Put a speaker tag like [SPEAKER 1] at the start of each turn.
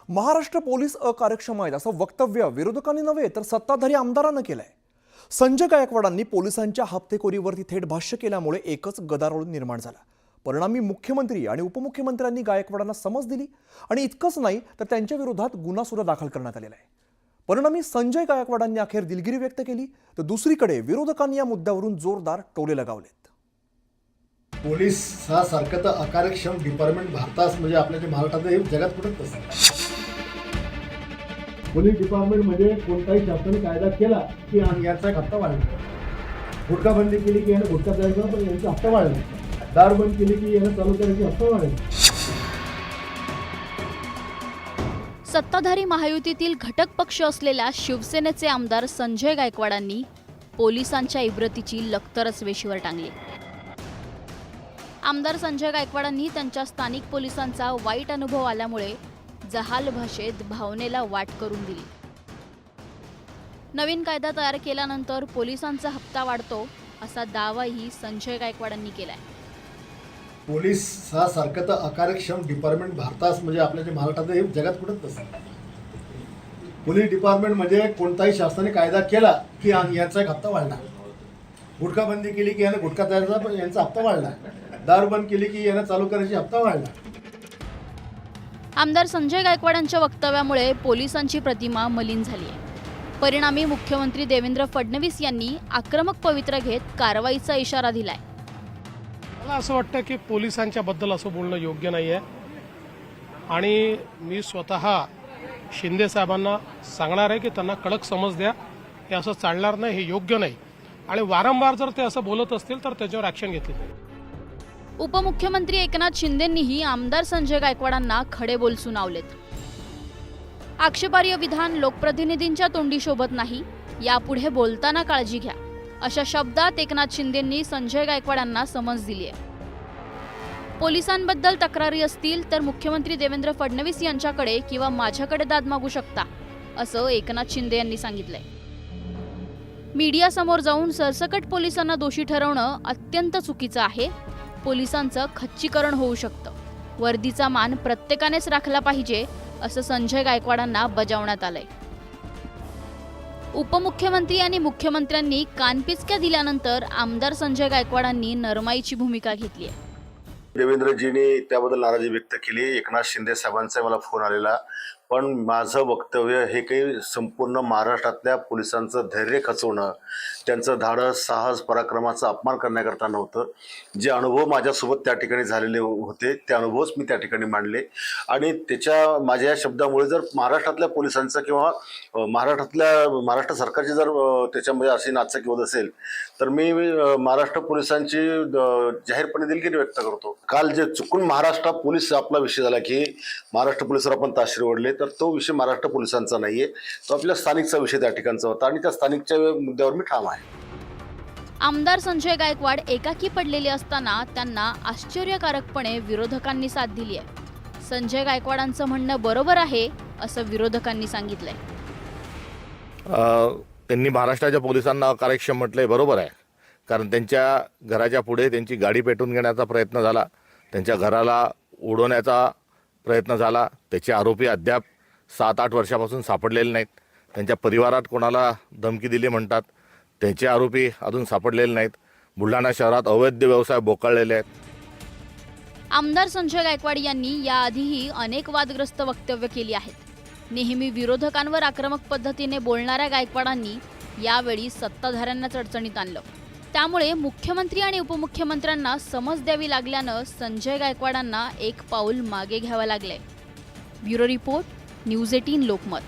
[SPEAKER 1] Maharashtra police अकार्यक्षम आहेत असं वक्तव्य विरोधकांनी नव्हे तर सत्ताधारी आमदारांनी केलंय। संजय गायकवाडांनी पोलिसांच्या हप्तेखोरीवरती थेट भाष्य केल्यामुळे एकच गदारोळ निर्माण झाला। परिणामी मुख्यमंत्री आणि उपमुख्यमंत्र्यांनी गायकवाडांना समज दिली आणि इतकंच नाही तर त्यांच्या विरोधात गुन्हा सुद्धा दाखल करण्यात आलेला आहे। परिणामी संजय गायकवाडांनी अखेर दिलगिरी व्यक्त केली तर दुसरीकडे विरोधकांनी या मुद्द्यावरून जोरदार टोले लगावलेत।
[SPEAKER 2] पोलीस हा सारखं तर अकार्यक्षम डिपार्टमेंट भारतात म्हणजे आपल्या जे महाराष्ट्रात जगात कुठंच नसतं। पोलीस डिपार्टमेंट म्हणजे कोणताही शासन कायदा केला की याचा एक हप्ता वाढला, गुटखा बंदी केली की याने गुटखा द्यायचा पण यांचा हप्ता वाढला, दारू बंद केली की याने चालू करायची हप्ता वाढला।
[SPEAKER 3] सत्ताधारी महायुतीतील घटक पक्ष असलेल्या शिवसेनेचे आमदार संजय गायकवाडांनी पोलिसांच्या इब्रतीची लखतरच वेशीवर टांगली। आमदार संजय गायकवाडांनी त्यांच्या स्थानिक पोलिसांचा वाईट अनुभव आल्यामुळे जहाल भाषेत भावनेला वाट करून दिली। नवीन कायदा तयार केल्यानंतर पोलिसांचा हप्ता वाढतो असा दावाही संजय गायकवाडांनी केलाय।
[SPEAKER 2] पोलीस हा सारखं तर अकार्यक्षम डिपार्टमेंट भारतात म्हणजे आपल्या जे महाराष्ट्रात जगात कुठंच नसतं। पोलीस डिपार्टमेंट म्हणजे कोणताही शासनाने कायदा केला की याचा एक हप्ता वाढला, गुटखा बंदी केली की याने गुटखा द्यायचा पण यांचा हप्ता वाढला, दारू बंद केली की याने चालू करायची हप्ता वाढला।
[SPEAKER 3] आमदार संजय गायकवाडांच्या वक्तव्यामुळे पोलिसांची प्रतिमा मलिन झाली आहे। परिणामी मुख्यमंत्री देवेंद्र फडणवीस यांनी आक्रमक पवित्रा घेत कारवाईचा इशारा दिलाय।
[SPEAKER 4] मला असं वाटतं की पोलिसांच्या बद्दल असं बोलणं योग्य नाही आहे आणि मी स्वतः शिंदे साहेबांना सांगणार आहे की त्यांना कडक समज द्या, हे असं चालणार नाही, हे योग्य नाही आणि वारंवार जर ते असं बोलत असतील तर त्याच्यावर ॲक्शन घेतली जाईल।
[SPEAKER 3] उपमुख्यमंत्री एकनाथ शिंदेंनीही आमदार संजय गायकवाडांना खडे बोल सुनावलेत। आक्षेपार्ह विधान लोकप्रतिनिधींच्या तोंडी शोभत नाही, यापुढे बोलताना काळजी घ्या अशा शब्दात एकनाथ शिंदेंनी संजय गायकवाडांना समज दिली आहे। पोलिसांबद्दल तक्रारी असतील तर मुख्यमंत्री देवेंद्र फडणवीस यांच्याकडे किंवा माझ्याकडे दाद मागू शकता असं एकनाथ शिंदे यांनी सांगितलंय। मीडियासमोर जाऊन सरसकट पोलिसांना दोषी ठरवणं अत्यंत चुकीचं आहे। पोलिसांचं खच्चीकरण होऊ शकतं, वर्दीचा मान प्रत्येकानेच राखला पाहिजे असं संजय गायकवाडांना बजावण्यात आलंय। उपमुख्यमंत्री आणि मुख्यमंत्र्यांनी कानपिचक्या दिल्यानंतर आमदार संजय गायकवाडांनी नरमाईची भूमिका घेतली आहे।
[SPEAKER 5] देवेंद्रजींनी त्याबद्दल नाराजी व्यक्त केली। एकनाथ शिंदे साहेबांचा मला फोन आलेला, पण माझं वक्तव्य हे काही संपूर्ण महाराष्ट्रातल्या पोलिसांचं धैर्य खचवणं, त्यांचं धाडस, साहस, पराक्रमाचा अपमान करण्याकरता नव्हतं। जे अनुभव माझ्यासोबत त्या ठिकाणी झालेले होते ते अनुभवच मी त्या ठिकाणी मांडले आणि माझ्या या शब्दामुळे जर महाराष्ट्रातल्या पोलिसांचं किंवा महाराष्ट्र सरकारची जर त्याच्यामध्ये अशी नाचक्की होत असेल तर मी महाराष्ट्र पोलिसांची जाहीरपणे दिलगिरी व्यक्त करतो। काल जे चुकून महाराष्ट्र पोलीस आपला विषय झाला की महाराष्ट्र पोलिसांवर आपण ताशेरे ओढले, तर तो विषय महाराष्ट्र पोलिसांचा नाहीये, तो आपल्या स्थानिकचा विषय त्या ठिकाणचा होता आणि त्या स्थानिकच्या मुद्द्यावर मी ठाम आहे।
[SPEAKER 3] आमदार संजय गायकवाड एकाकी पडलेले असताना त्यांना आश्चर्यकारकपणे विरोधकांनी साथ दिली आहे। संजय गायकवाडांचं म्हणणं बरोबर आहे असं विरोधकांनी सांगितलंय।
[SPEAKER 6] त्यांनी महाराष्ट्राच्या पोलिसांना अकार्यक्षम म्हटलंय, बरोबर आहे, कारण त्यांच्या घराच्या पुढे त्यांची गाडी पेटून घेण्याचा प्रयत्न झाला, त्यांच्या घराला उडवण्याचा प्रयत्न झाला। त्याचे आरोपी अद्याप 7-8 वर्षापासून सापडलेले नाहीत। त्यांच्या परिवारात कोणाला धमकी दिली म्हणतात, त्याचे आरोपी अजून सापडलेले नाहीत। बुलढाणा शहरात अवैध व्यवसाय बोकाळलेले आहेत।
[SPEAKER 3] आमदार संजय गायकवाड यांनी याआधीही अनेक वादग्रस्त वक्तव्य केली आहेत। नेहमी विरोधकांवर आक्रमक पद्धतीने बोलणाऱ्या गायकवाडांनी यावेळी सत्ताधाऱ्यांना अडचणीत आणलं। त्यामुळे मुख्यमंत्री आणि उपमुख्यमंत्र्यांना समज द्यावी लागल्यानं संजय गायकवाडांना एक पाऊल मागे घ्यावं लागलंय। Bureau report, news 18 Lokmat.